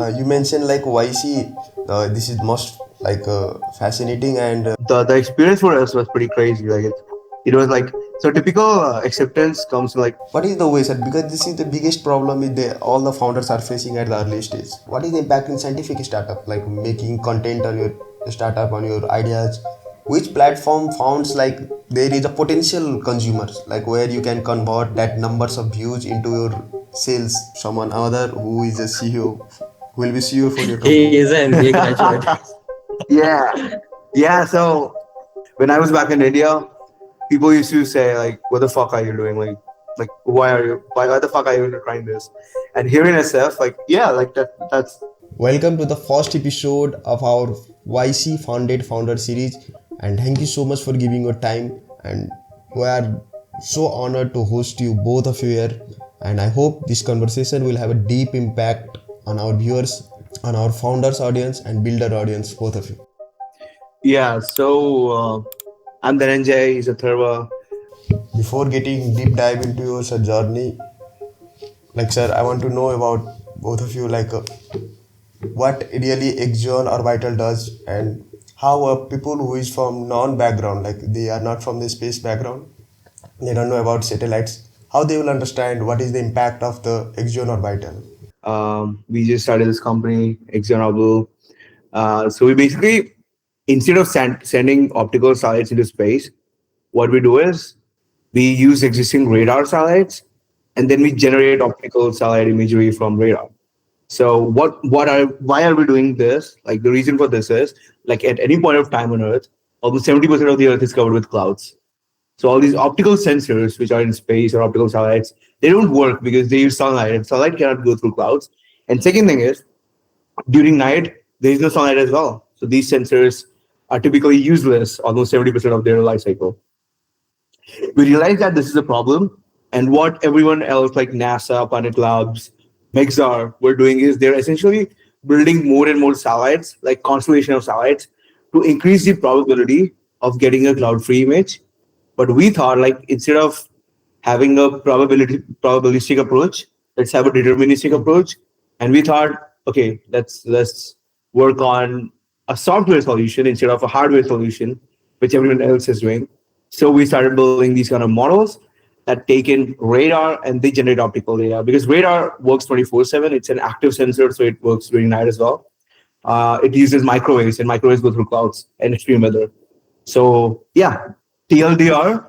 You mentioned like YC. This is most like fascinating and The experience for us was pretty crazy. Like it was like so typical acceptance comes like what is the way, sir? Because this is the biggest problem with all the founders are facing at the early stage. What is the impact in scientific startup, like making content on your startup, on your ideas? Which platform founds like there is a potential consumers, like where you can convert that numbers of views into your sales? Someone other who is a CEO, who will be CEO for your He company. is an MBA graduate. yeah, yeah. So when I was back in India, people used to say like, "What the fuck are you doing? Like why the fuck are you trying this?" And here in SF, like, yeah, like that's Welcome to the first episode of our YC Founded Founder series, and thank you so much for giving your time. And we are so honored to host you both of you here. And I hope this conversation will have a deep impact on our viewers, on our founders audience, and builder audience, both of you. yeah. So I'm Dhenenjay. He's Atharva. Before getting deep dive into your journey, like sir, I want to know about both of you, like what really Axion Orbital does, and how people who is from non-background, like they are not from the space background, they don't know about satellites, how they will understand what is the impact of the Axion Orbital. We just started this company, Axion Orbital. So we basically, instead of sending optical satellites into space, what we do is we use existing radar satellites, and then we generate optical satellite imagery from radar. So why are we doing this? Like the reason for this is like at any point of time on Earth, almost 70% of the Earth is covered with clouds. So all these optical sensors, which are in space or optical satellites, they don't work because they use sunlight, and sunlight cannot go through clouds. And second thing is, during night, there is no sunlight as well. So these sensors are typically useless almost 70% of their life cycle. We realized that this is a problem, and what everyone else like NASA, Planet Labs, Maxar were doing is they're essentially building more and more satellites, like constellation of satellites, to increase the probability of getting a cloud-free image. But we thought like instead of having a probabilistic approach, let's have a deterministic approach. And we thought, okay, let's work on a software solution instead of a hardware solution, which everyone else is doing. So we started building these kind of models that take in radar and they generate optical data because radar works 24/7. It's an active sensor, so it works during night as well. It uses microwaves, and microwaves go through clouds and extreme weather. So yeah, TLDR,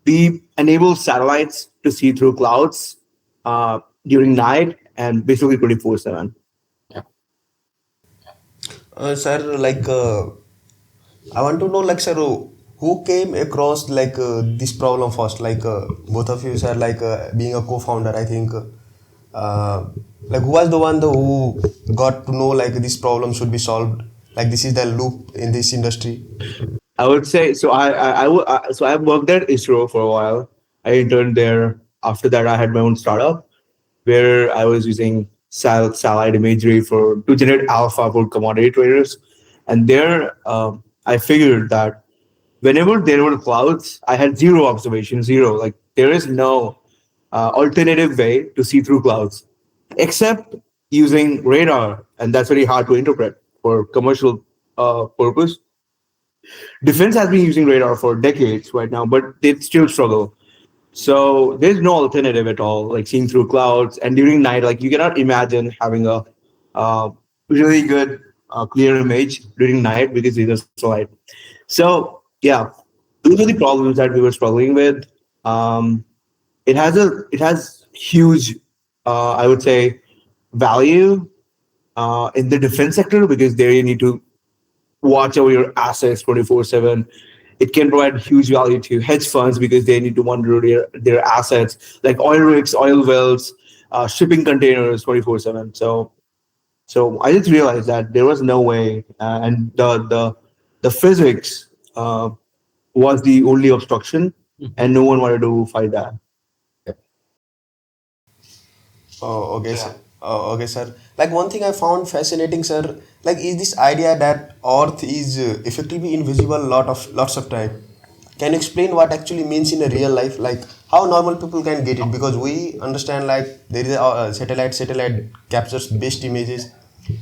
we enable satellites to see through clouds during night and basically 24/7. Sir, like I want to know, like sir, who came across like this problem first? Like both of you, sir, like being a co-founder, I think. Like who was the one who got to know like this problem should be solved? Like this is the loop in this industry. I would say so. So I've worked at ISRO for a while. I interned there. After that, I had my own startup where I was using satellite imagery for to generate alpha for commodity traders. And there, I figured that whenever there were clouds, I had zero observation, zero. Like there is no alternative way to see through clouds except using radar, and that's very hard to interpret for commercial purpose. Defense has been using radar for decades right now, but they still struggle. So there's no alternative at all, like seeing through clouds. And during night, like you cannot imagine having a uh, really good clear image during night because there's no light. So yeah, those are the problems that we were struggling with. Um, it has huge, I would say, value in the defense sector because there you need to watch over your assets 24/7. It can provide huge value to hedge funds because they need to monitor their assets like oil rigs, oil wells, shipping containers 24/7. So I just realized that there was no way, and the physics was the only obstruction, and no one wanted to fight that. Oh, okay, sir. Oh, okay, sir. Like one thing I found fascinating, sir, like is this idea that Earth is effectively invisible lots of time. Can you explain what actually means in a real life? Like how normal people can get it? Because we understand like there is a satellite captures best images,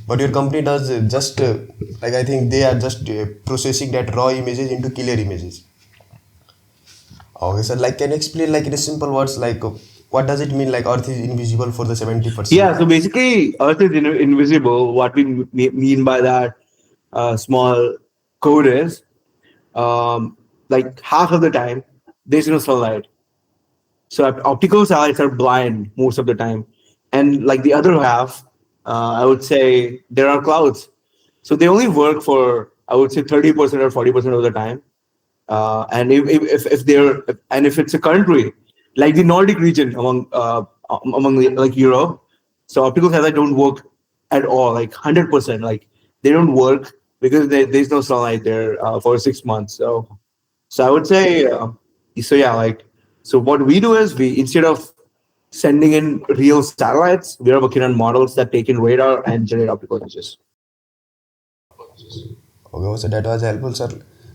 But your company does just like I think they are just processing that raw images into clear images. Okay, so like can you explain like in a simple words like what does it mean like Earth is invisible for the 70%? Yeah, so basically, Earth is invisible. What we mean by that small code is like half of the time there's no sunlight. So optical satellites are blind most of the time, and like the other half, I would say there are clouds. So they only work for I would say 30% or 40% of the time. And if they're and if it's a country like the Nordic region like Europe, so optical satellites don't work at all, like 100%. Like they don't work because there's no sunlight there for 6 months. So I would say, so yeah, like, so what we do is we, instead of sending in real satellites, we are working on models that take in radar and generate optical images. Okay, so that was helpful, sir.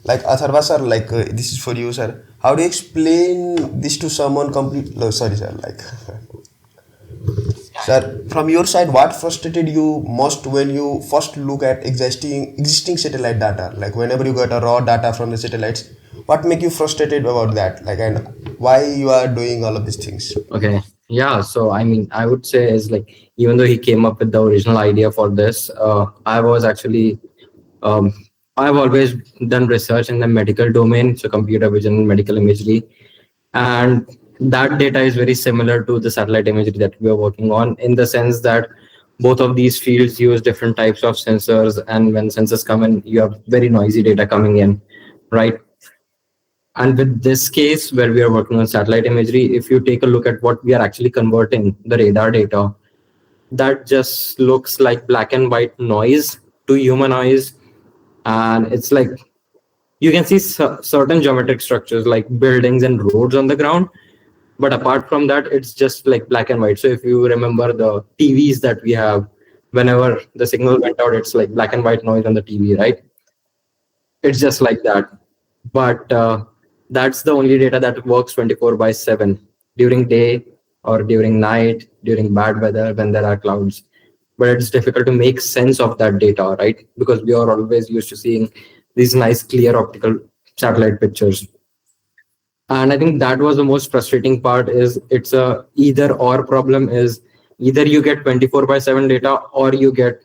Like Atharva, sir, like this is for you, sir. How do you explain this to someone complete? No, sorry, sir. Like, sir, from your side, what frustrated you most when you first look at existing satellite data? Like, whenever you get a raw data from the satellites, what make you frustrated about that? Like, and why you are doing all of these things? Okay. Yeah. So, I mean, I would say is like, even though he came up with the original idea for this, I was actually, um, I've always done research in the medical domain, so computer vision and medical imagery. And that data is very similar to the satellite imagery that we are working on, in the sense that both of these fields use different types of sensors. And when sensors come in, you have very noisy data coming in, right? And with this case, where we are working on satellite imagery, if you take a look at what we are actually converting, the radar data, that just looks like black and white noise to human eyes. And it's like you can see certain geometric structures like buildings and roads on the ground. But apart from that, it's just like black and white. So if you remember the TVs that we have, whenever the signal went out, it's like black and white noise on the TV, right? It's just like that. But that's the only data that works 24 by 7 during day or during night, during bad weather when there are clouds. But it's difficult to make sense of that data, right? Because we are always used to seeing these nice, clear optical satellite pictures. And I think that was the most frustrating part. Is it's a either or problem. Is either you get 24 by 7 data, or you get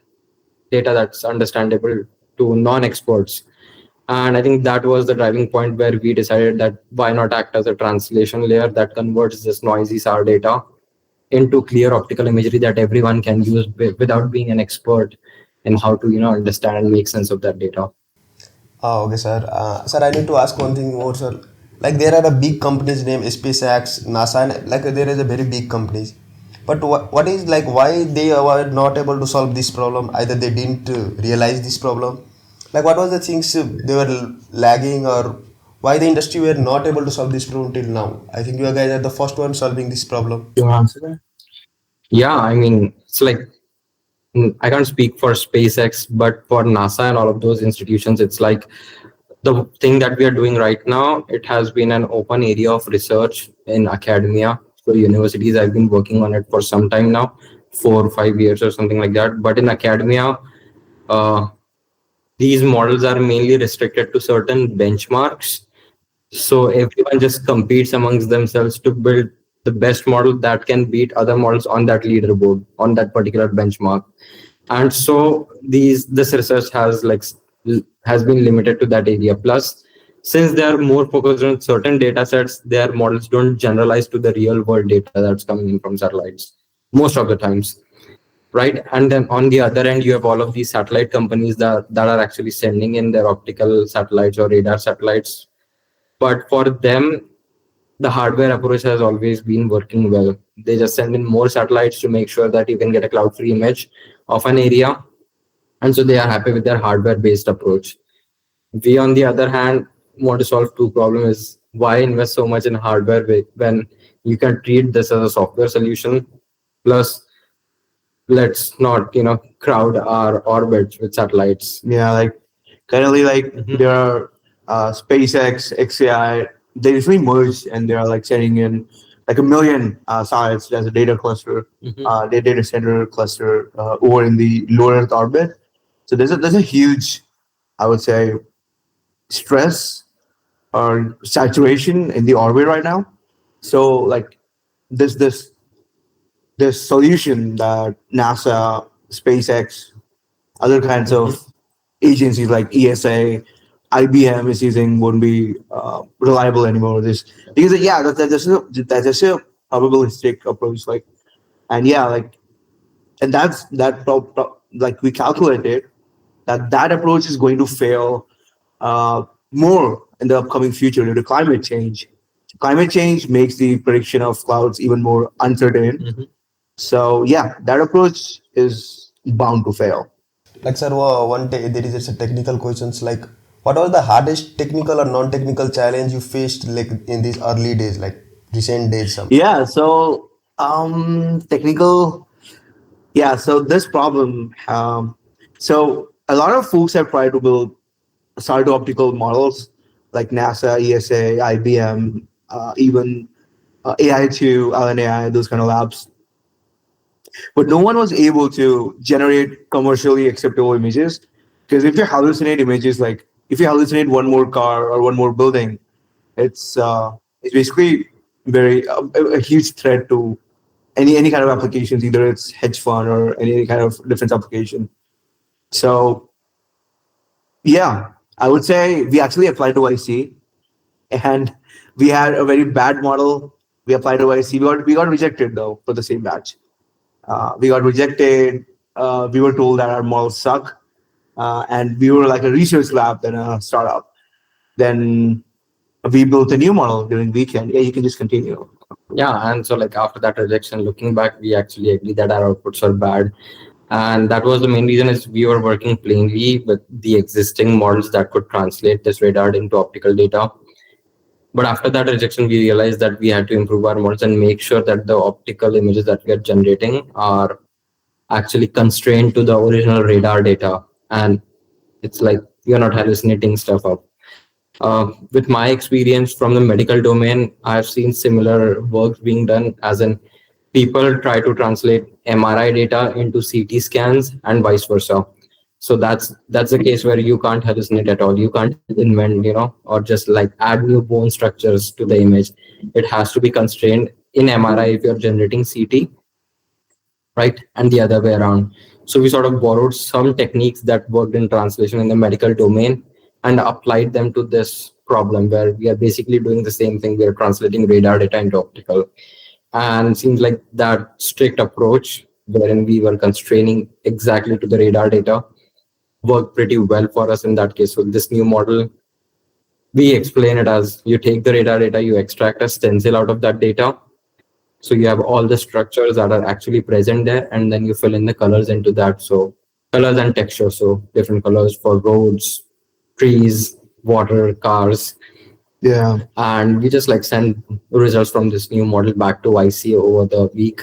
data that's understandable to non-experts. And I think that was the driving point where we decided that why not act as a translation layer that converts this noisy SAR data into clear optical imagery that everyone can use without being an expert in how to understand and make sense of that data. Oh, okay, sir. Sir, I need to ask one thing more, sir. Like there are a big companies named SpaceX, NASA, and like there is a very big companies. But what is like why they were not able to solve this problem? Either they didn't realize this problem. Like what was the things they were lagging, or why the industry were not able to solve this problem till now? I think you guys are the first one solving this problem. You want to answer that? Yeah, I mean, it's like I can't speak for SpaceX, but for NASA and all of those institutions, it's like the thing that we are doing right now. It has been an open area of research in academia. So universities have been working on it for some time now, 4 or 5 years or something like that. But in academia, uh, these models are mainly restricted to certain benchmarks. So everyone just competes amongst themselves to build the best model that can beat other models on that leaderboard, on that particular benchmark. And so this research has been limited to that area. Plus, since they are more focused on certain data sets, their models don't generalize to the real world data that's coming in from satellites most of the times, right? And then on the other end, you have all of these satellite companies that are actually sending in their optical satellites or radar satellites. But for them, the hardware approach has always been working well. They just send in more satellites to make sure that you can get a cloud free image of an area. And so they are happy with their hardware based approach. We, on the other hand, want to solve two problems: is why invest so much in hardware when you can treat this as a software solution? Plus, let's not crowd our orbits with satellites. Yeah, like currently, like there are SpaceX, XAI. They usually merge and they are like sending in like a million satellites as a data cluster, data center cluster over in the low Earth orbit. So there's a huge, I would say, stress or saturation in the orbit right now. So like this this this solution that NASA, SpaceX, other kinds of agencies like ESA, IBM is using wouldn't be reliable anymore. This because yeah, that's just a probabilistic approach. Like and yeah, like and that's like we calculated that approach is going to fail more in the upcoming future due to climate change. Climate change makes the prediction of clouds even more uncertain. So yeah, that approach is bound to fail. Like sir, one day there is just a technical questions like what was the hardest technical or non-technical challenge you faced like in these early days, like recent days? Some. Yeah, so technical. Yeah, so this problem. So a lot of folks have tried to build solid optical models like NASA, ESA, IBM, even AI2, LNAI, those kind of labs. But no one was able to generate commercially acceptable images because if you hallucinate images, like if you hallucinate one more car or one more building, it's basically very a huge threat to any kind of applications, either it's hedge fund or any kind of defense application. So yeah, I would say we actually applied to YC and we had a very bad model. We applied to YC. We got rejected though for the same batch. We got rejected. We were told that our models suck, and we were like a research lab than a startup. Then we built a new model during weekend. Yeah, you can just continue. Yeah, and so like after that rejection, looking back, we actually agree that our outputs are bad, and that was the main reason is we were working plainly with the existing models that could translate this radar into optical data. But after that rejection, we realized that we had to improve our models and make sure that the optical images that we are generating are actually constrained to the original radar data, and it's like you're not hallucinating stuff up. With my experience from the medical domain, I've seen similar work being done, as in people try to translate MRI data into CT scans and vice versa. So that's the case where you can't hallucinate at all. You can't invent, or just like add new bone structures to the image. It has to be constrained in MRI if you're generating CT, right? And the other way around. So we sort of borrowed some techniques that worked in translation in the medical domain and applied them to this problem where we are basically doing the same thing. We are translating radar data into optical. And it seems like that strict approach, wherein we were constraining exactly to the radar data, worked pretty well for us in that case. So this new model, we explain it as you take the radar data, you extract a stencil out of that data, so you have all the structures that are actually present there, and then you fill in the colors into that. So colors and texture, so different colors for roads, trees, water, cars. Yeah. And we just like send results from this new model back to IC over the week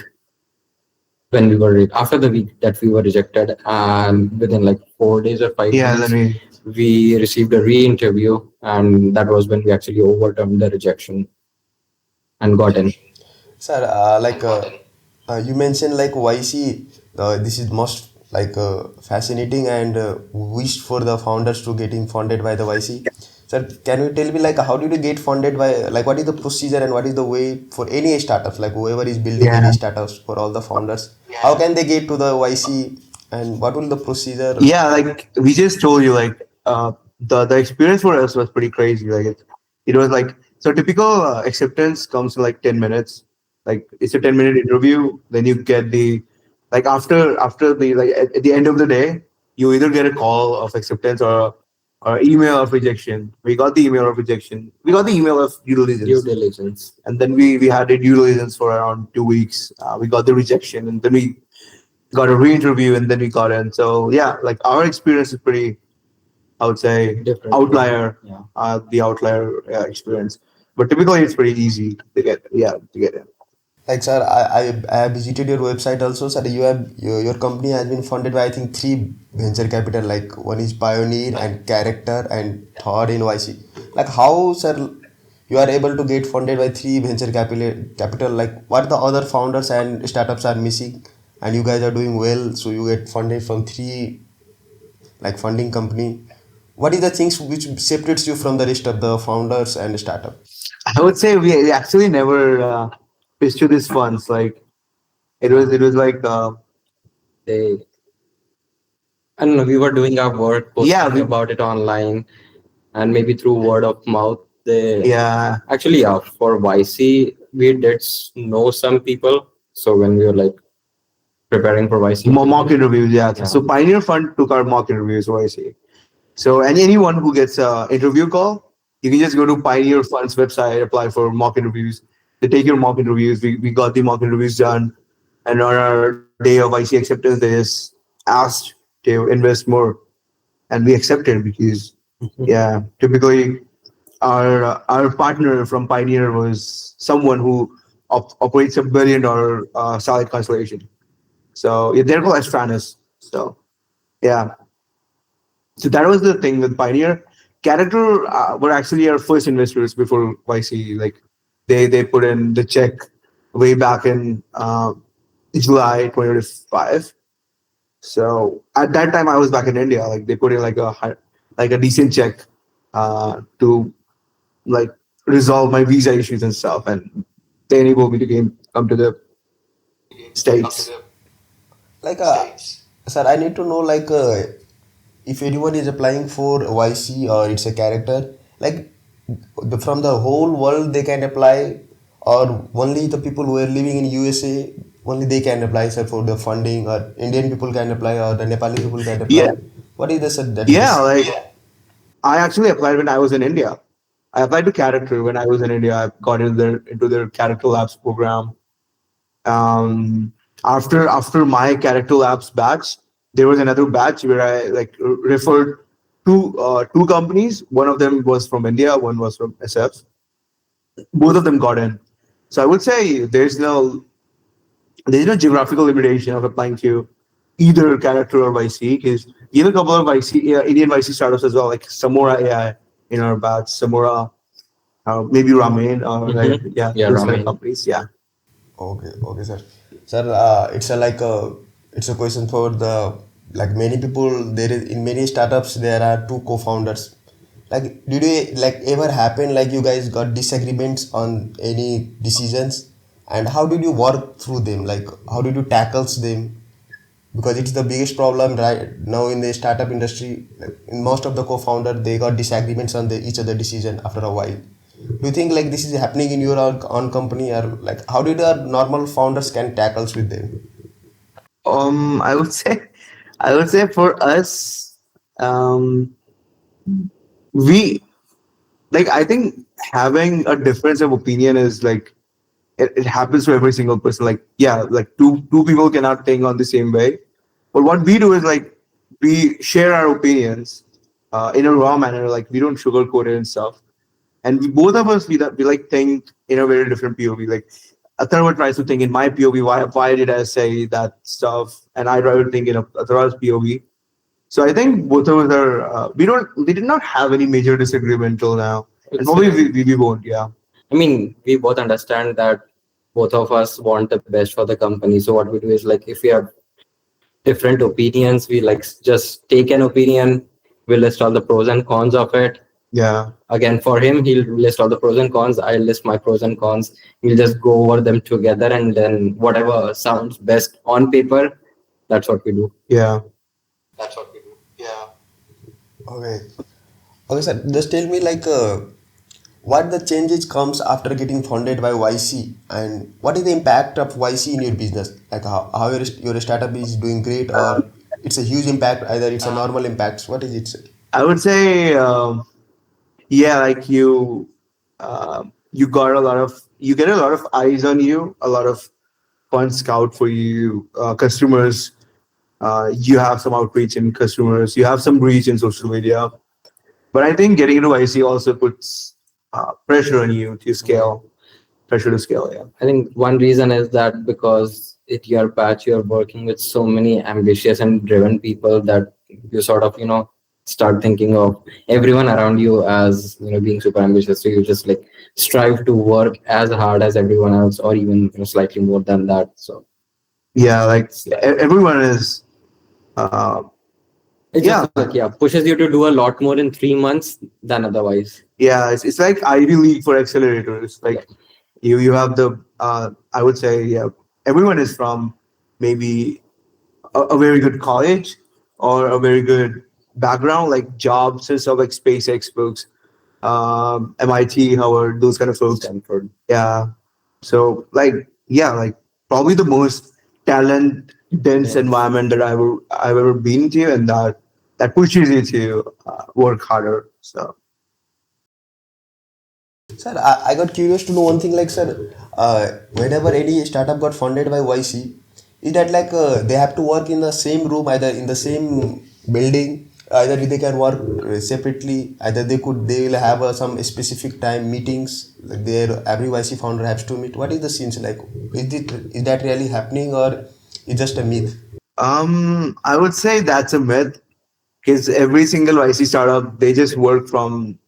when we were after the week that we were rejected, and within like 4 days or 5 Yeah, days, let me. we received a re-interview, and that was when we actually overturned the rejection and got in. Sir, you mentioned like YC, this is most like fascinating and wished for the founders to getting funded by the YC. Sir, can you tell me like how did you get funded by, like what is the procedure and what is the way for any startups, like whoever is building Yeah. any startups, for all the founders, how can they get to the YC and what will the procedure? Yeah, like we just told you, like the experience for us was pretty crazy. Like it was like so typical acceptance comes in like 10 minutes. Like it's a 10-minute interview. Then you get the like after the like at the end of the day, you either get a call of acceptance or email of rejection. We got the email of rejection. We got the email of due Due diligence, diligence. and then we had a due diligence for around 2 weeks. We got the rejection, and then we got a re-interview, and then we got in. So yeah, like our experience is pretty, I would say, Different. outlier. Yeah. The outlier experience, but typically it's pretty easy to get. Yeah, to get in. Like sir, I have visited your website also. Sir, your company has been funded by I think three venture capital. Like one is Pioneer and Character and third in YC. Like how sir you are able to get funded by three venture capital, like what the other founders and startups are missing, and you guys are doing well, so you get funded from three like funding company. What is the things which separates you from the rest of the founders and startup? I would say we actually never pitched to these funds. Like it was like They, I don't know, we were doing our work, yeah, posting about it online, and maybe through word of mouth. They yeah, actually, yeah, for YC, we did know some people. So when we were like preparing for YC, mock interviews. Yeah. yeah. So Pioneer Fund took our mock interviews. What I see. So anyone who gets a interview call, you can just go to Pioneer Fund's website, apply for mock interviews. They take your mock interviews. We got the mock interviews done, and on our day of IC acceptance, they just asked to invest more, and we accepted because yeah, typically our partner from Pioneer was someone who operates $1 billion satellite constellation. So yeah, they're called Astranus. So yeah, so that was the thing with Pioneer. Character were actually our first investors before YC. Like they put in the check way back in July 2025. So at that time I was back in India. Like they put in like like a decent check to like resolve my visa issues and stuff, and they enabled me to come to the states. Like, sir, I need to know like if anyone is applying for YC or it's a character, like from the whole world they can apply, or only the people who are living in USA only they can apply, sir, for the funding, or Indian people can apply, or the Nepali people can Yeah, apply. What is the sir that yeah. this? Like I actually applied when I was in India. I applied to character when I was in India. I got into their character labs program. After my character labs batch, there was another batch where I like referred two companies. One of them was from India, one was from SF. Both of them got in. So I would say there's no geographical limitation of applying to either character or YC, because even a couple of YC Indian YC startups as well, like Samora AI in our batch, Samora, maybe Ramen, or like yeah, Yeah, those kind of Ramin. companies. Yeah. Okay, okay, sir. Sir, it's a like a it's a question for the like many people. There is in many startups there are two co-founders. Like, did you like ever happen like you guys got disagreements on any decisions, and how did you work through them? Like, how did you tackles them? Because it's the biggest problem right now in the startup industry. Like, in most of the co-founder they got disagreements on each other decision after a while. Do you think like this is happening in your own company, or like how did our normal founders can tackles with them? I would say, for us, we like. I think having a difference of opinion is like it happens to every single person. Like yeah, like two people cannot think on the same way. But what we do is like we share our opinions in a raw manner. Like we don't sugarcoat it and stuff. And both of us we like think in a very different POV. Like Atharva tries to think in my POV, why did I say that stuff, and I try to think in Atharva's POV. So I think both of us are we did not have any major disagreement till now, and It's, probably we won't. Yeah, I mean, we both understand that both of us want the best for the company. So what we do is like if we have different opinions, we like just take an opinion, we list all the pros and cons of it. yeah, Again, for him, he'll list all the pros and cons. I'll list my pros and cons. We'll just go over them together, and then whatever sounds best on paper, that's what we do. yeah. Okay, okay, sir. Just tell me like what the changes comes after getting funded by YC, and what is the impact of YC in your business? Like how your startup is doing great, or it's a huge impact. Either it's a normal impact. What is it, sir? I would say yeah, like you got a lot of you get a lot of eyes on you, a lot of fun scout for you, customers. You have some outreach in customers, you have some reach in social media. But I think getting into IC also puts pressure on you to scale, pressure to scale. Yeah. I think one reason is that because at your batch, you're working with so many ambitious and driven people that you sort of, start thinking of everyone around you as being super ambitious. So you just like strive to work as hard as everyone else, or even slightly more than that. So Yeah, like everyone is. Uh, it yeah, just like pushes you to do a lot more in 3 months than otherwise. yeah. It's like Ivy League for accelerators. Yeah. Like you have the. I would say yeah. Everyone is from maybe a very good college or a very good background, like jobs and stuff like SpaceX folks, MIT, Howard, those kind of folks. Stanford. Yeah. So yeah, like probably the most talent dense environment that I've ever been to, and that pushes you to work harder. So Sir, I got curious to know one thing. Like, sir, whenever any startup got funded by YC, is that like they have to work in the same room, either in the same building, either they can work separately, either they will have some specific time meetings. Like there, every YC founder has to meet. What is the scenes like? Is that really happening, or is just a myth? I would say that's a myth because every single YC startup they just work from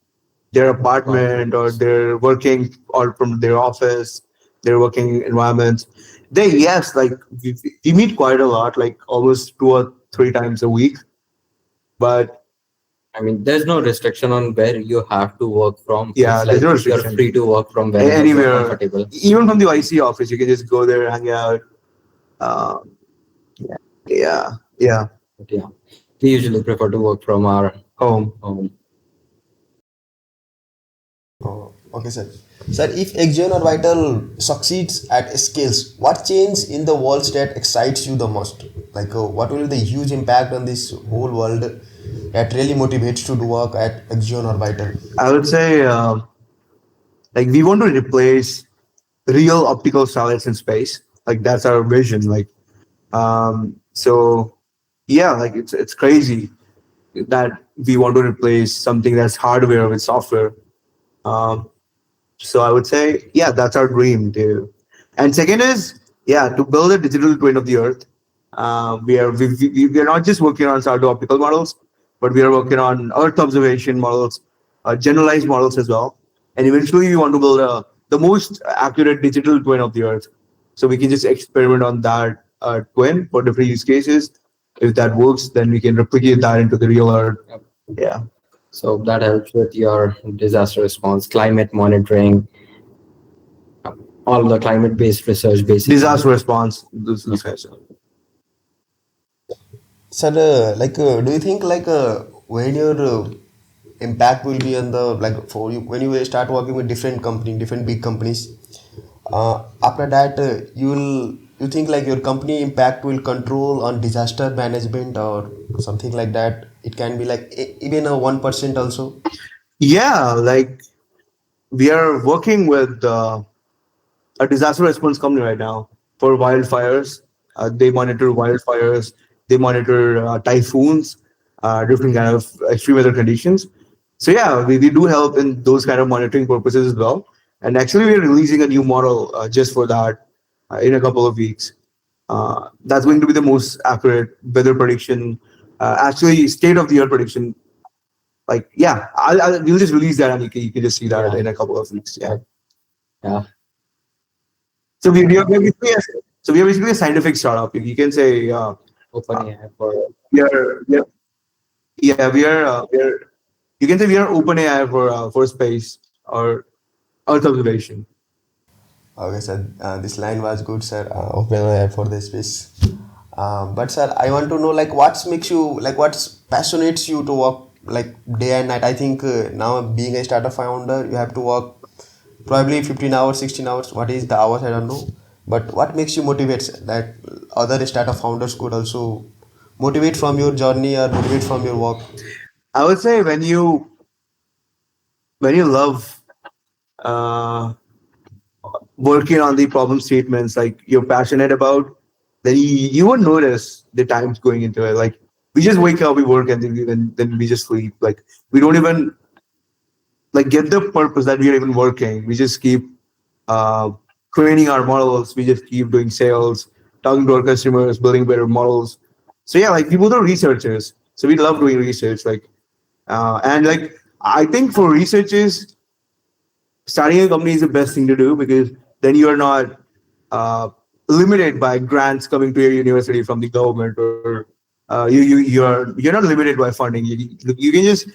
their apartment or they're working or from their office, their working environments. They yes, like we meet quite a lot, like almost 2 or 3 times a week. But I mean, there's no restriction on where you have to work from. yeah, It's there's like no you're restriction. free to work from wherever you're Anywhere, comfortable. even from the IC office, you can just go there, hang out. Uh, yeah, yeah, But yeah, we usually prefer to work from our home. home. Oh, okay, sir. Sir, if Axion Orbital succeeds at scales, what change in the world that excites you the most? Like, what will be the huge impact on this whole world that really motivates you to work at Axion Orbital? I would say like we want to replace real optical satellites in space. Like that's our vision. Like so yeah, like it's crazy that we want to replace something that's hardware with software. Um, so I would say, yeah, that's our dream too. And second is, yeah, to build a digital twin of the Earth. We are not just working on Sardo optical models, but we are working on Earth observation models, generalized models as well. And eventually, we want to build the most accurate digital twin of the Earth. So we can just experiment on that twin for different use cases. If that works, then we can replicate that into the real Earth. Yep. Yeah. So that helps with your disaster response, climate monitoring, all the climate-based research, basically. Disaster response. Those guys. Sir, do you think like when your impact will be on the like for you when you will start working with different company, different big companies, after that you think like your company impact will control on disaster management or something like that? It can be like even a 1% also. Yeah, like we are working with a disaster response company right now for wildfires. They monitor wildfires. They monitor typhoons, different kind of extreme weather conditions. So yeah, we do help in those kind of monitoring purposes as well. And actually, we're releasing a new model just for that in a couple of weeks. That's going to be the most accurate weather prediction, actually state of the art prediction. Like yeah, we'll just release that and you can just see that Yeah. in a couple of weeks. Yeah. Yeah. So we are basically we are basically a scientific startup. You can say Open AI for we are we are you can say we are open AI for space or Earth observation. Okay, sir. This line was good, sir. Open for the space. But sir, I want to know like what makes you like what passionates you to work like day and night. I think now being a startup founder, you have to work probably 15 hours, 16 hours. What is the hours? I don't know. But what makes you motivate that other startup founders could also motivate from your journey or motivate from your work? I would say when you love uh, working on the problem statements like you're passionate about, then you won't notice the times going into it. Like we just wake up, we work, and then we just sleep. Like we don't even like get the purpose that we are even working. We just keep uh, training our models. We just keep doing sales, talking to our customers, building better models. So yeah, like people are researchers. So we love doing research. Like And like I think for researchers, starting a company is the best thing to do because then you are not limited by grants coming to your university from the government, or you're not limited by funding. You can just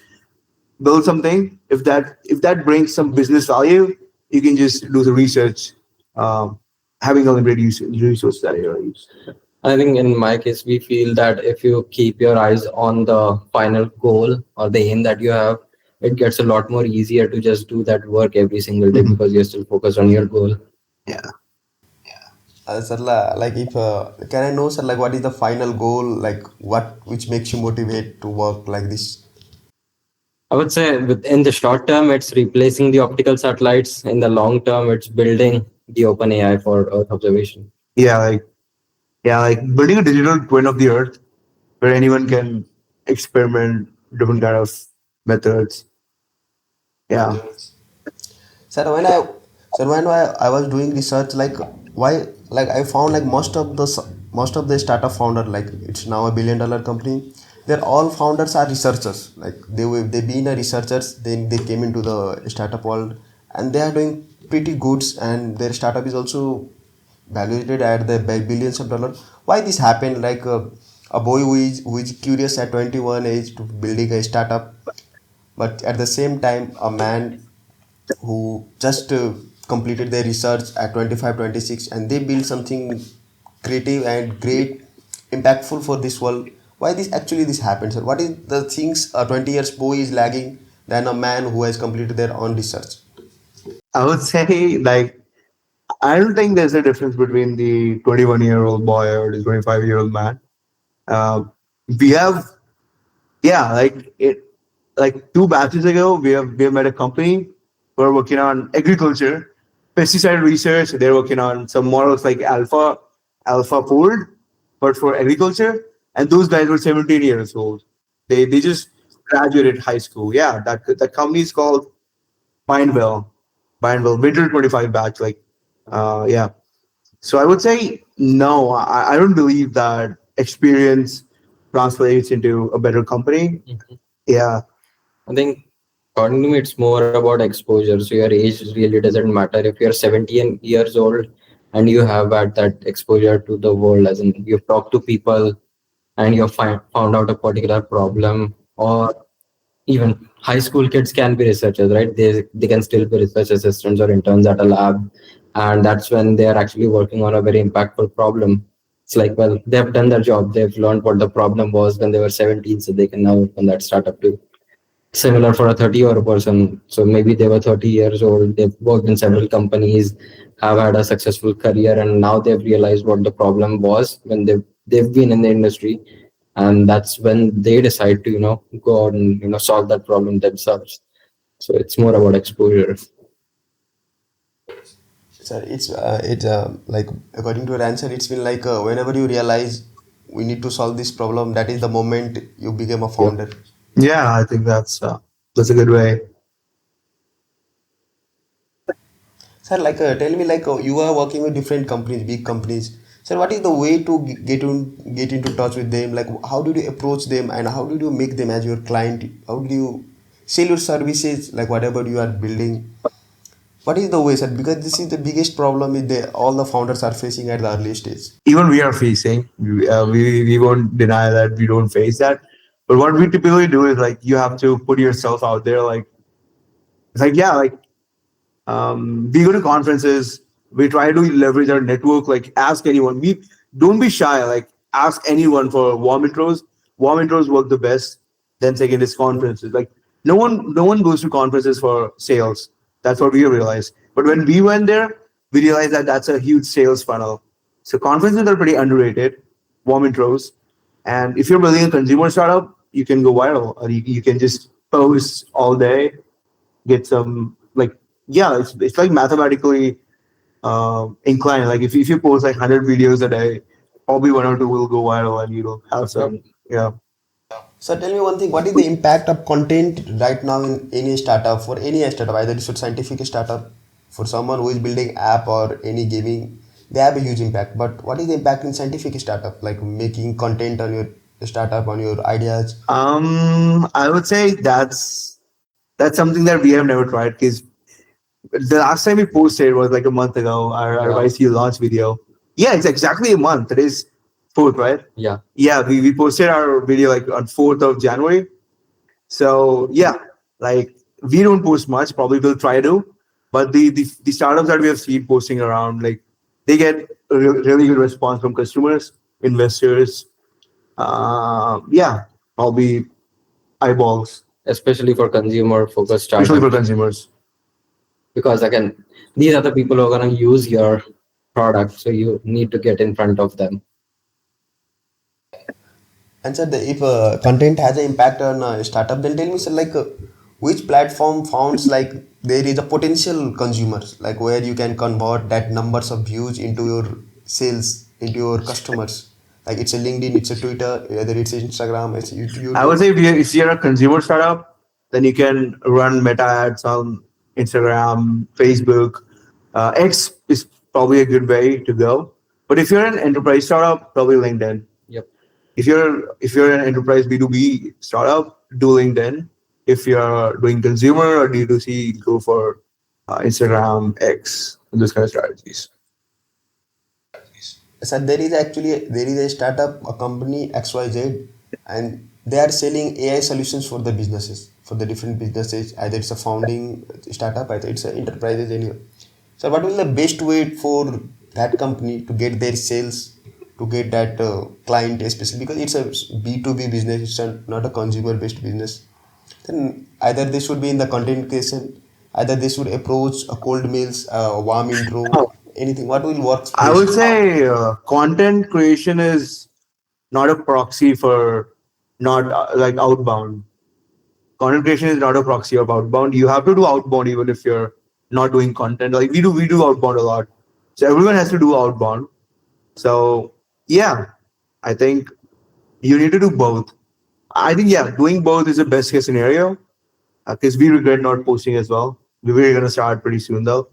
build something. If that brings some business value, you can just do the research, um, having a limited resource that you use. I think in my case, we feel that if you keep your eyes on the final goal or the aim that you have, it gets a lot more easier to just do that work every single day Mhm. because you're still focused on your goal. Yeah. Sir, like if can I know, sir, like what is the final goal? Like what which makes you motivate to work like this? I would say in the short term, it's replacing the optical satellites. In the long term, it's building the open AI for Earth observation. Yeah, like building a digital twin of the Earth where anyone can experiment different kind of methods. Yeah. Sir, I was doing research, like why, like I found like most of the startup founder, like it's now a $1 billion company. They're all founders are researchers. Like they been a researchers, then they came into the startup world, and they are doing pretty good. And their startup is also valuated at the billions of dollars. Why this happened? Like a boy who is curious at 21 age to building a startup, but at the same time a man who just completed their research at 25, 26, and they build something creative and great, impactful for this world. Why this happens, sir? What is the things a 20 years boy is lagging than a man who has completed their own research? I would say like I don't think there's a difference between the 21-year-old boy or the 25-year-old man. Uh, we have, yeah, like it, like 2 batches ago, we have met a company. We're working on agriculture, pesticide research. They're working on some models like alpha food, but for agriculture. And those guys were 17 years old. They just graduated high school. Yeah, that company is called Mindville, Mindville Winter 25 batch. Like, yeah. So I would say no. I don't believe that experience translates into a better company. Yeah. I think, according to me, it's more about exposure. So your age really doesn't matter. If you're 17 years old and you have had that exposure to the world, as in you've talked to people and you've found out a particular problem, or even high school kids can be researchers, right? They can still be research assistants or interns at a lab, and that's when they are actually working on a very impactful problem. It's like, well, they've done their job. They've learned what the problem was when they were 17, so they can now open that startup too. Similar for a 30-year person. So maybe they were 30 years old, they've worked in several companies, have had a successful career, and now they've realized what the problem was when they've been in the industry. And that's when they decide to, go out and, solve that problem themselves. So it's more about exposure. Sir, like according to your answer, it's been like whenever you realize we need to solve this problem, that is the moment you became a Yep. founder. Yeah, I think that's a good way. Sir, like tell me, like you are working with different companies, big companies. Sir, what is the way to get into touch with them? Like, how did you approach them, and how did you make them as your client? How did you sell your services, like whatever you are building? What is the way, sir? Because this is the biggest problem with all the founders are facing at the early stage. Even we are facing. We won't deny that we don't face that. But what we typically do is like you have to put yourself out there. Like it's like yeah, like we go to conferences. We try to leverage our network. Like ask anyone. We don't be shy. Like ask anyone for warm intros. Warm intros work the best. Then second is conferences. Like no one goes to conferences for sales. That's what we realized. But when we went there, we realized that that's a huge sales funnel. So conferences are pretty underrated. Warm intros. And if you're building a consumer startup, you can go viral. Or you can just post all day, get some like yeah, it's like mathematically inclined. Like if you post like 100 videos a day, probably one or two will go viral and you'll have some yeah. So tell me one thing, what is the impact of content right now in any startup, for any startup, either it's a scientific startup, for someone who is building app or any gaming, they have a huge impact. But what is the impact in scientific startup, like making content on your startup, on your ideas? I would say that's something that we have never tried because the last time we posted was like a month ago. Our Yeah. YCU launch video. Yeah, it's exactly a month. It is fourth, right? Yeah. Yeah, we posted our video like on 4th of January. So yeah, like we don't post much. Probably we'll try to, but the startups that we have seen posting around, like they get really good response from customers, investors. Yeah, probably eyeballs, Especially for consumer focused especially for startups. consumers. Because again, these are the people who are going to use your product, so you need to get in front of them. And sir, if content has an impact on startup, then tell me, sir, like which platform founds like there is a potential consumers, like where you can convert that numbers of views into your sales, into your customers. Like it's a LinkedIn, it's a Twitter, whether it's Instagram, it's I would YouTube. say if you're a consumer startup, then you can run meta ads on Instagram, Facebook. X is probably a good way to go. But if you're an enterprise startup, probably LinkedIn. Yep. If you're an enterprise B2B startup, do LinkedIn. If you're doing consumer or D2C, go for Instagram, X, and those kind of strategies. So there is a startup, a company XYZ, and they are selling AI solutions for the businesses, for the different businesses. Either it's a founding startup, either it's a enterprises anyway. So what will the best way for that company to get their sales, to get that client, especially because it's a B2B business, it's not a consumer based business. Then either they should be in the content creation, either they should approach a cold mails, a warm intro, anything. What will work I would best? say content creation is not a proxy for not like outbound. Content creation is not a proxy of outbound. You have to do outbound even if you're not doing content. Like we do outbound a lot. So everyone has to do outbound. So yeah, I think you need to do both. I think yeah, doing both is the best case scenario because we regret not posting as well. We were gonna start pretty soon though.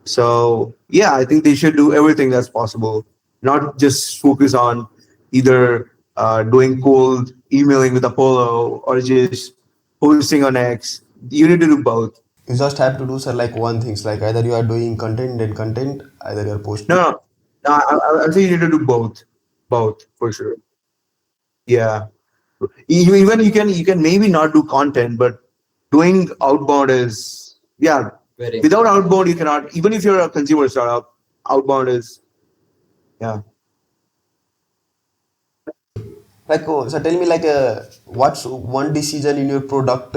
So yeah, I think they should do everything that's possible, not just focus on either doing cold emailing with Apollo or just posting on X. You need to do both. You just have to do sir like one things, like either you are doing content and content, either you are No, posting. no, no I think you need to do both for sure. Yeah, even you can maybe not do content, but doing outbound is yeah. Very Without important. outbound, you cannot. Even if you're a consumer startup, outbound is yeah. Like so tell me like what's one decision in your product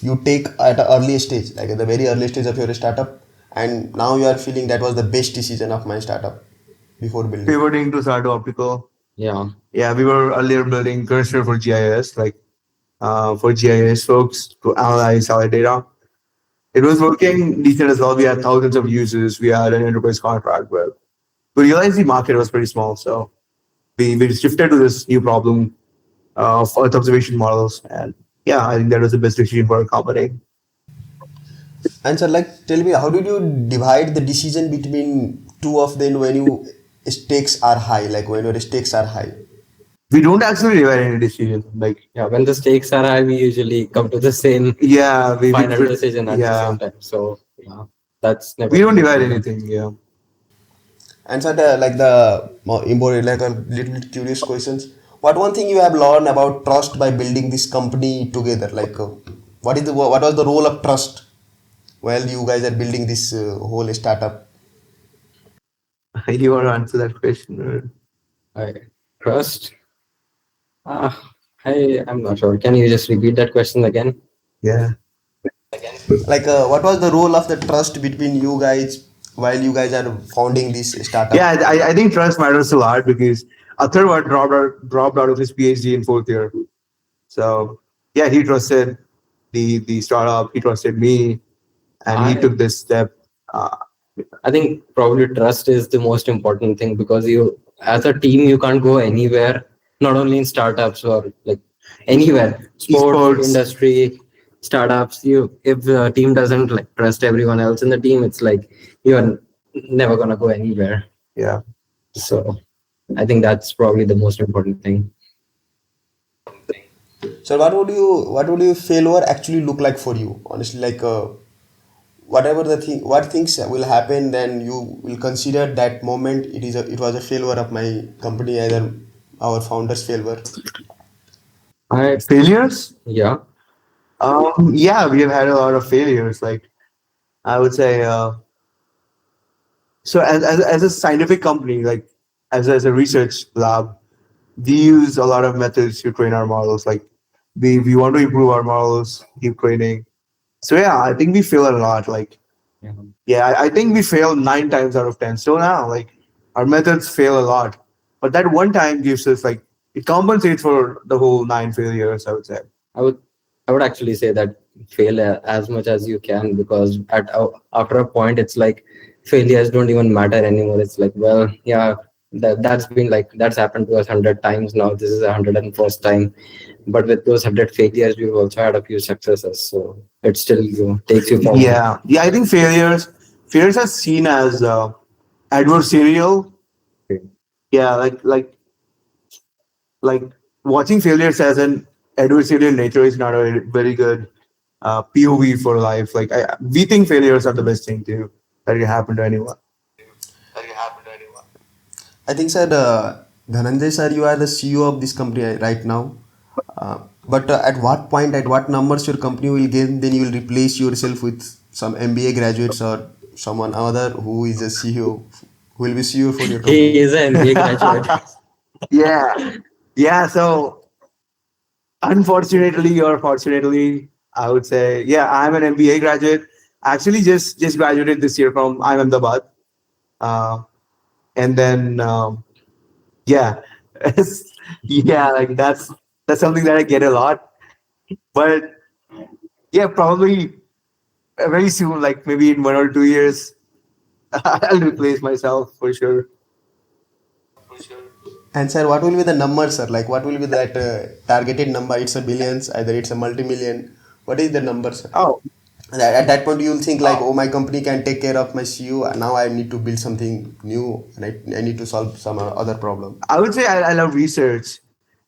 you take at an early stage, like at the very early stage of your startup, and now you are feeling that was the best decision of my startup before building. Pivoting to Sardo Optical. Yeah. Yeah, we were earlier building cursor for GIS, like for GIS folks to analyze our data. It was working decent as well. We had thousands of users. We had an enterprise contract, but we realized the market was pretty small. So we shifted to this new problem of Earth observation models. And yeah, I think that was the best decision for our company. And sir, like, tell me, how did you divide the decision between two of them when you stakes are high, like when your stakes are high? We don't actually divide any decision. Like, Yeah. When the stakes are high, we usually come to the same yeah, final decision at the yeah, same time. So yeah, that's never we don't been a divide problem. anything. Yeah. And sir, like the more like a little bit curious questions. What one thing you have learned about trust by building this company together? Like, what was the role of trust while you guys are building this whole startup? You want to answer that question? I trust. I'm not sure. Can you just repeat that question again? Yeah. Like, what was the role of the trust between you guys while you guys are founding this startup? Yeah, I think trust matters a lot because Atharva dropped out of his PhD in fourth year. So yeah, he trusted the startup. He trusted me, and he I took this step. Uh, I think probably trust is the most important thing because you, as a team, you can't go anywhere. Not only in startups or like anywhere, sports Esports. industry, startups. You, if the team doesn't like trust everyone else in the team, it's like you are never gonna go anywhere. Yeah. So I think that's probably the most important thing. So what would you failure actually look like for you? Honestly, like whatever the thing, what things will happen, then you will consider that moment it was a failure of my company, either our founders' failure. I Failures? Yeah. Yeah, we have had a lot of failures. Like I would say, so as a scientific company, like as a research lab, we use a lot of methods to train our models. Like we want to improve our models, keep training. So yeah, I think we fail a lot. Like Yeah. yeah, I think we fail 9 times out of 10. So now, like our methods fail a lot, but that one time gives us like it compensates for the whole 9 failures. I would say. I would I would actually say that fail as much as you can, because after a point it's like failures don't even matter anymore. It's like, well, yeah, that's happened to us 100 times now. This is 101st time, but with those 100 failures, we've also had a few successes. So it still takes you forward. Yeah, yeah. I think failures are seen as adversarial. Yeah, like watching failures as an adversarial nature is not a very good POV for life. Like we think failures are the best thing to that can happen to anyone. I think, sir, Dhananjay, sir, you are the CEO of this company right now. But at what point, at what numbers your company will gain, then you will replace yourself with some MBA graduates or someone other who is a CEO, who will be CEO for your He company. is an MBA graduate. Yeah, yeah. So unfortunately or fortunately, I would say, yeah, I'm an MBA graduate. Actually, just graduated this year from Ahmedabad, uh, and then yeah, yeah, like that's something that I get a lot. But yeah, probably very soon, like maybe in 1 or 2 years, I'll replace myself for sure. And sir, what will be the number, sir? Like, what will be that targeted number? It's a billions, either it's a multi-million. What is the number, sir? Oh, At that point, you'll think like, oh, my company can take care of my CEO. And now I need to build something new, and I need to solve some other problem. I would say I love research.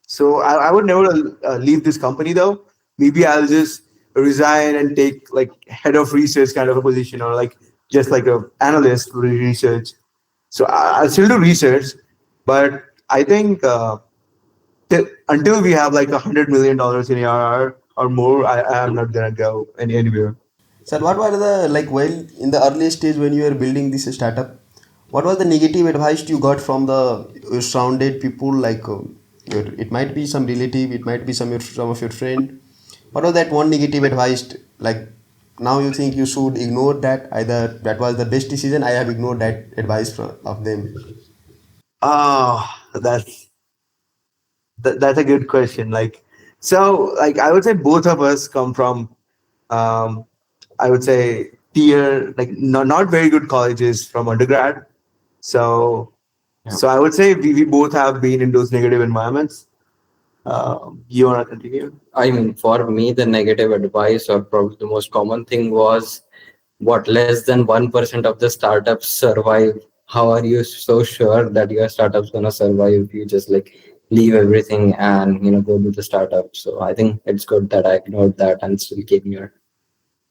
So I would never leave this company though. Maybe I'll just resign and take like head of research kind of a position, or like just like a analyst for research. So I'll still do research, but I think until we have like $100 million in ARR or more, I am not gonna go anywhere. Sir, what were the like while in the early stage when you were building this startup? What was the negative advice you got from the your surrounded people? Like, it might be some relative, it might be some of your friend. What was that one negative advice? Like, now you think you should ignore that. Either that was the best decision. I have ignored that advice of them. Ah, that's a good question. Like, so like I would say both of us come from um, I would say tier like not very good colleges from undergrad. So Yeah. so I would say we both have been in those negative environments. You wanna continue? I mean, for me, the negative advice, or probably the most common thing, was what less than 1% of the startups survive. How are you so sure that your startup's gonna survive if you just like leave everything and go do the startup? So I think it's good that I ignored that and still came here.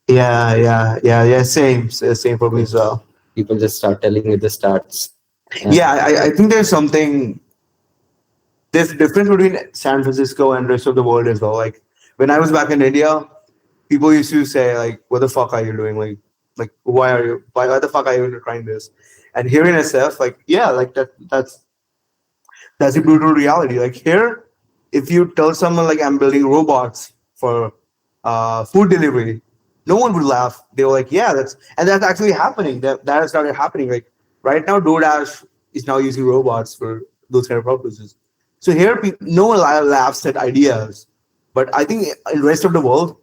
Yeah. Same for me as well. People just start telling you the stats. And Yeah, I think there's a difference between San Francisco and rest of the world as well. Like when I was back in India, people used to say like, "What the fuck are you doing? Like why the fuck are you trying this?" And here in SF, like yeah, like that's a brutal reality. Like here, if you tell someone like I'm building robots for food delivery, no one would laugh. They were like, yeah, that's actually happening. That has started happening. Like right now, DoorDash is now using robots for those kind of purposes. So here, no one laughs at ideas. But I think in the rest of the world,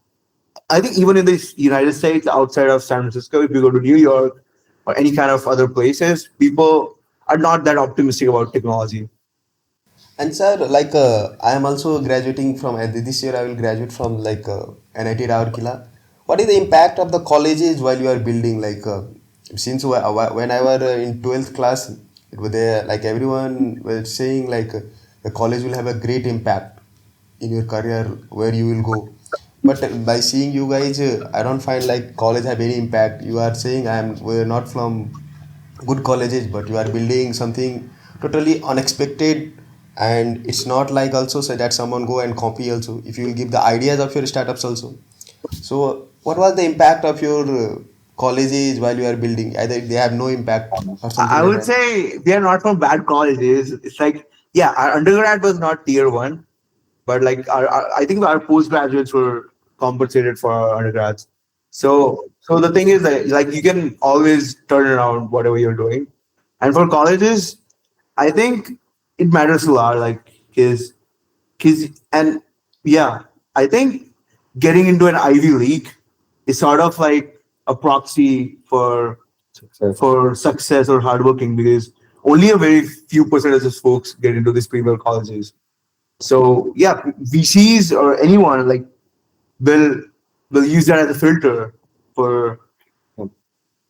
I think even in the United States, outside of San Francisco, if you go to New York or any kind of other places, people are not that optimistic about technology. And sir, like I am also graduating from this year. I will graduate from like NIT Rourkela. What is the impact of the colleges while you are building? Like since when I was in 12th class, it was there like everyone was saying like the college will have a great impact. in your career where you will go. But by seeing you guys, I don't find like college have any impact. You are saying we're not from good colleges, but you are building something totally unexpected, and it's not like also say that someone go and copy also. If you will give the ideas of your startups also. So what was the impact of your colleges while you are building? Either they have no impact or something I like would that. say they are not from bad colleges. It's like, yeah, our undergrad was not tier one, but like I think our postgraduates were compensated for our undergrads. So the thing is that like you can always turn around whatever you're doing, and for colleges, I think it matters a lot. Like because and yeah, I think getting into an Ivy League is sort of like a proxy for success or hardworking because only a very few percentage of folks get into these premier colleges. So yeah, VCs or anyone like will will use that as a filter for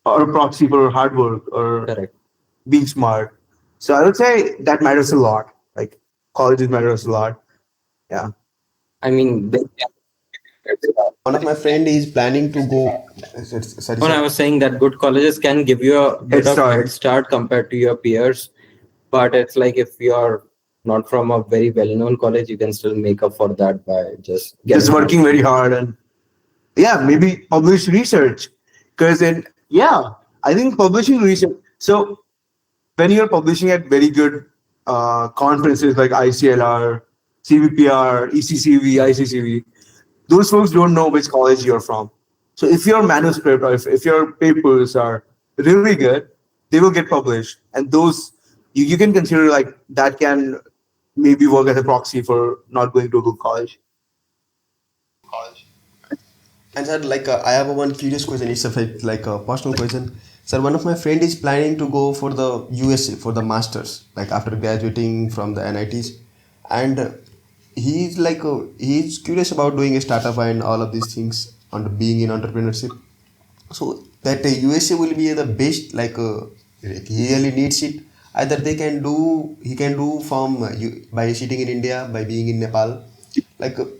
or a proxy for hard work or Correct. being smart. So I would say that matters a lot. Like colleges matters a lot. Yeah. I mean, One of my friend is planning to go. Sorry, when I sir. was saying that good colleges can give you a Head bit of head start. start compared to your peers, but it's like if you're not from a very well-known college, you can still make up for that by just Just getting out. working very hard and yeah, maybe publish research. Because in yeah, I think publishing research. So when you're publishing at very good conferences like ICLR, CVPR, ECCV, ICCV, those folks don't know which college you're from. So if your manuscript or if your papers are really good, they will get published. And those you can consider like that can maybe work as a proxy for not going to a good college. And sir, like I have a one curious question. It's a like a personal question. Sir, one of my friend is planning to go for the USA for the masters, like after graduating from the NITs, and he's like he's curious about doing a startup and all of these things on being in entrepreneurship. So that USA will be the best. Like he really needs it. Either he can do from by sitting in India, by being in Nepal.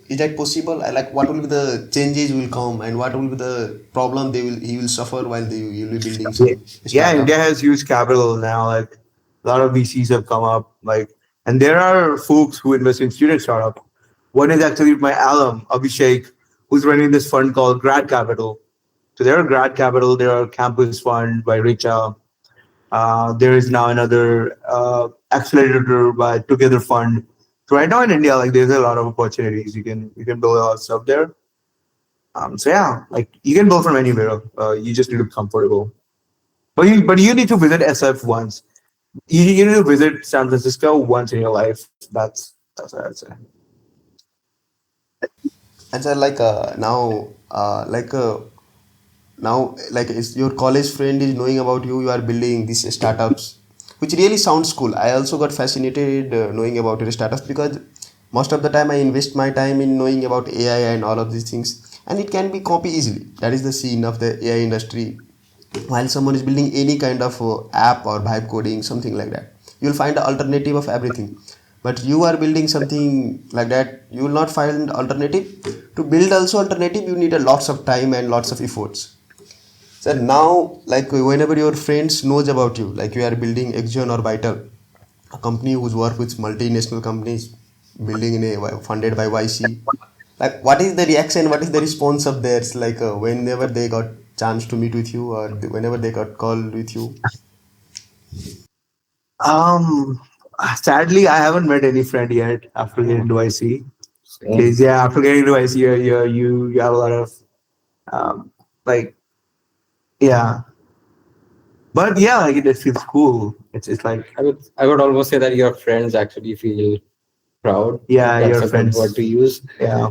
Is that possible? Like what will be the changes will come, and what will be the problem he will suffer while he will be building Yeah, some yeah, startup. India has huge capital now. Like a lot of VCs have come up. Like, and there are folks who invest in student startup. One is actually my alum Abhishek, who's running this fund called Grad Capital. So there are Grad Capital, there are Campus Fund by Richa. There is now another accelerator by Together Fund. So right now in India, like there's a lot of opportunities. You can build a lot of stuff there. So yeah, like you can build from anywhere. You just need to be comfortable. But you need to visit SF once. You need to visit San Francisco once in your life. That's what I'd say. And sir, now like is your college friend is knowing about you are building these startups, which really sounds cool. I also got fascinated knowing about your startups because most of the time I invest my time in knowing about AI and all of these things, and it can be copied easily. That is the scene of the AI industry. While someone is building any kind of app or vibe coding, something like that, you'll find an alternative of everything. But you are building something like that, you will not find alternative. To build also alternative, you need a lots of time and lots of efforts. So now, like whenever your friends knows about you, like you are building Axion Orbital, a company whose work with multinational companies, building in a funded by YC. Like, what is the reaction? What is the response of theirs? Like whenever they got chance to meet with you, or whenever they got called with you. Um, Sadly, I haven't met any friend yet after getting to IC. Same. Because yeah, after getting to IC, you have a lot of um, like yeah, but yeah, like it feels cool. It's like I would almost say that your friends actually feel proud. yeah, That's your a good word to friends. use. Yeah,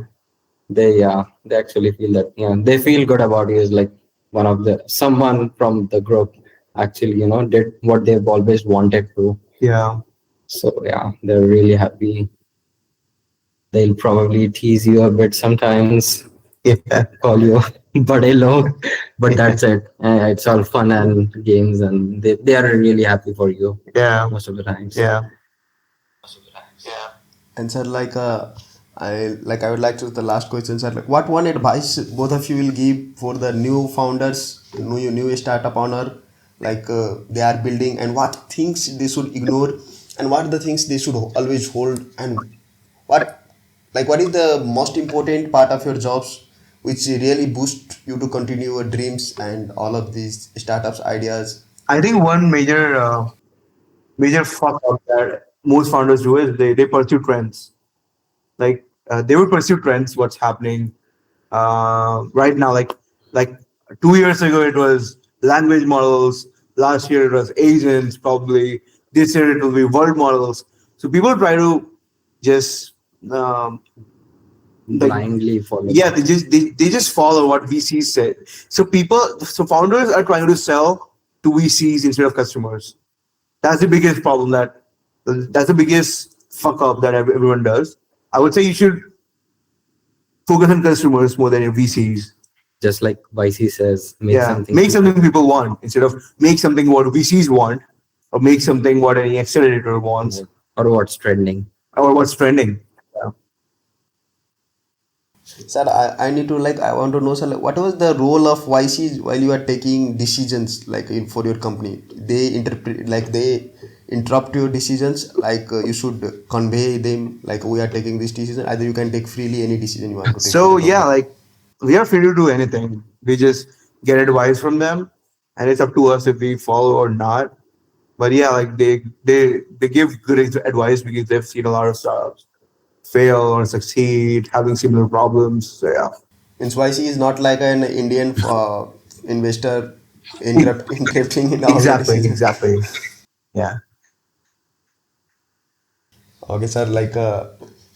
They actually feel that, they feel good about you is like one of the someone from the group actually, did what they've always wanted to. yeah, So yeah, they're really happy. They'll probably tease you a bit sometimes, yeah, call you bade log, but that's it. It's all fun and games, and they are really happy for you yeah, most of the times. yeah. And sir, like I would like to the last questions are like what one advice both of you will give for the new founders, new startup owner, they are building, and what things they should ignore, and what the things they should always hold, and what what is the most important part of your jobs which really boost you to continue your dreams and all of these startups ideas. I think one major fuck up that most founders do is they pursue trends. Like they will pursue trends. What's happening right now? Like 2 years ago it was language models. Last year it was agents. Probably this year it will be world models. So people try to just like Blindly follow yeah, that. they just follow what VCs say. So founders are trying to sell to VCs instead of customers. That's the biggest problem that's the biggest fuck up that everyone does. I would say you should focus on customers more than your VCs. Just like YC says, make Yeah, something make something people want instead of make something what VCs want, or make something what any accelerator wants, or what's trending. or what's trending. Yeah. Sir, I need to I want to know, sir, what was the role of YCs while you are taking decisions for your company? They interpret they interrupt your decisions, you should convey them we are taking this decision. Either you can take freely any decision you want to take for So the yeah, company. like we are free to do anything. We just get advice from them, and it's up to us if we follow or not. But yeah, like they give good advice because they've seen a lot of startups fail or succeed, having similar problems. So yeah, Means YC is not like an Indian investor interrupting in all the exactly, decisions. exactly. Yeah. Okay, sir.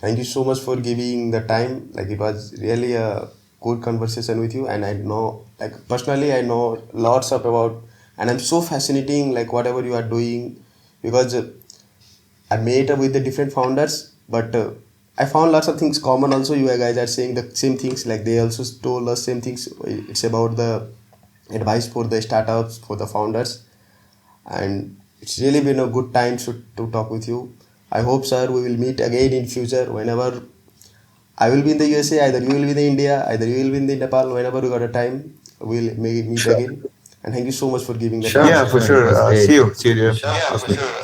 Thank you so much for giving the time. It was really a good conversation with you, and I know, personally, I know lots of about, and I'm so fascinating, whatever you are doing, because I met up with the different founders, but I found lots of things common. Also, you guys are saying the same things. They also told us same things. It's about the advice for the startups, for the founders, and it's really been a good time to talk with you. I hope, sir, we will meet again in future whenever I will be in the USA, either you will be in the India, either you will be in the Nepal. Whenever we got a time, we'll meet Sure. again. And thank you so much for giving the Sure, time. Yeah, for sure. It sure. was See great. you. See you, dear. Awesome.